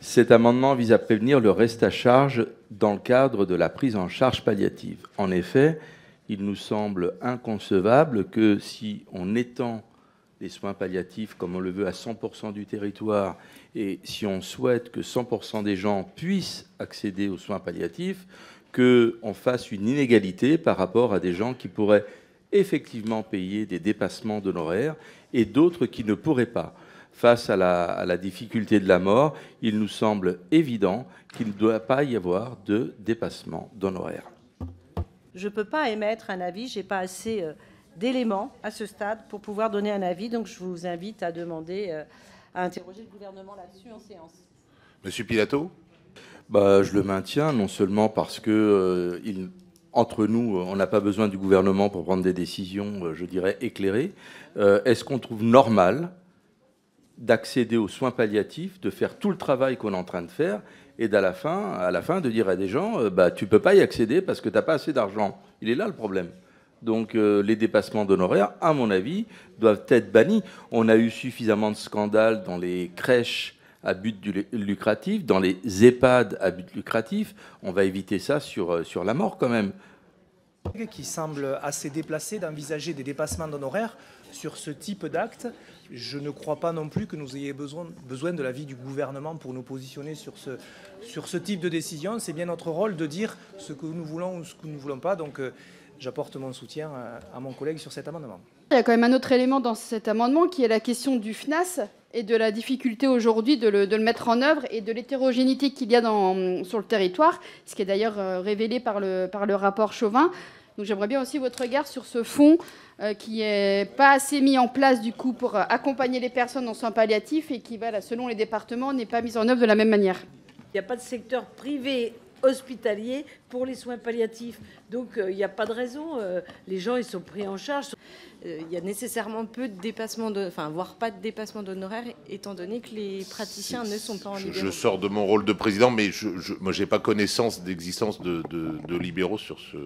Cet amendement vise à prévenir le reste à charge dans le cadre de la prise en charge palliative. En effet, il nous semble inconcevable que si on étend les soins palliatifs comme on le veut à 100% du territoire et si on souhaite que 100% des gens puissent accéder aux soins palliatifs, qu'on fasse une inégalité par rapport à des gens qui pourraient effectivement payer des dépassements d'honoraires et d'autres qui ne pourraient pas. Face à la difficulté de la mort, il nous semble évident qu'il ne doit pas y avoir de dépassement d'honoraires. Je ne peux pas émettre un avis, je n'ai pas assez d'éléments à ce stade pour pouvoir donner un avis, donc je vous invite à demander, à interroger le gouvernement là-dessus en séance. Monsieur Pilato ? Je le maintiens, non seulement parce que entre nous, on n'a pas besoin du gouvernement pour prendre des décisions, je dirais, éclairées. Est-ce qu'on trouve normal d'accéder aux soins palliatifs, de faire tout le travail qu'on est en train de faire, et à la fin, de dire à des gens, tu ne peux pas y accéder parce que tu n'as pas assez d'argent. Il est là le problème. Donc les dépassements d'honoraires, à mon avis, doivent être bannis. On a eu suffisamment de scandales dans les crèches à but lucratif, dans les EHPAD à but lucratif. On va éviter ça sur la mort quand même. Qui semble assez déplacé d'envisager des dépassements d'honoraires sur ce type d'acte. Je ne crois pas non plus que nous ayons besoin de l'avis du gouvernement pour nous positionner sur ce type de décision. C'est bien notre rôle de dire ce que nous voulons ou ce que nous ne voulons pas. Donc j'apporte mon soutien à mon collègue sur cet amendement. Il y a quand même un autre élément dans cet amendement qui est la question du FNAS et de la difficulté aujourd'hui de le mettre en œuvre et de l'hétérogénéité qu'il y a sur le territoire, ce qui est d'ailleurs révélé par le rapport Chauvin. Donc j'aimerais bien aussi votre regard sur ce fonds qui n'est pas assez mis en place du coup pour accompagner les personnes en soins palliatifs et qui, selon les départements, n'est pas mis en œuvre de la même manière. Il n'y a pas de secteur privé hospitalier pour les soins palliatifs. Donc il n'y a pas de raison. Les gens, ils sont pris en charge. Il y a nécessairement peu de dépassement, voire pas de dépassement d'honoraires, étant donné que les praticiens ne sont pas en libéraux. Je sors de mon rôle de président, mais moi, je n'ai pas connaissance d'existence de libéraux sur ce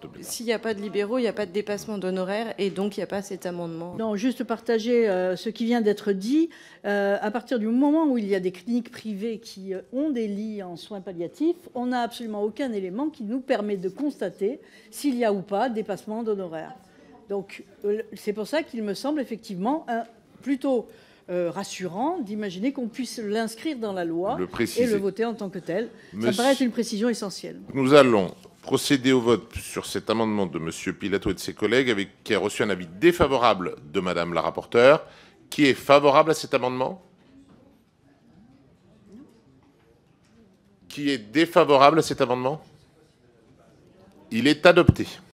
domaine. S'il n'y a pas de libéraux, il n'y a pas de dépassement d'honoraires, et donc il n'y a pas cet amendement. Non, juste partager ce qui vient d'être dit. À partir du moment où il y a des cliniques privées qui ont des lits en soins palliatifs, on n'a absolument aucun élément qui nous permet de constater s'il y a ou pas dépassement d'honoraires. Donc c'est pour ça qu'il me semble effectivement plutôt rassurant d'imaginer qu'on puisse l'inscrire dans la loi et le voter en tant que tel. Ça me paraît être une précision essentielle. Nous allons procéder au vote sur cet amendement de M. Pilato et de ses collègues, qui a reçu un avis défavorable de Mme la rapporteure. Qui est favorable à cet amendement? Qui est défavorable à cet amendement? Il est adopté.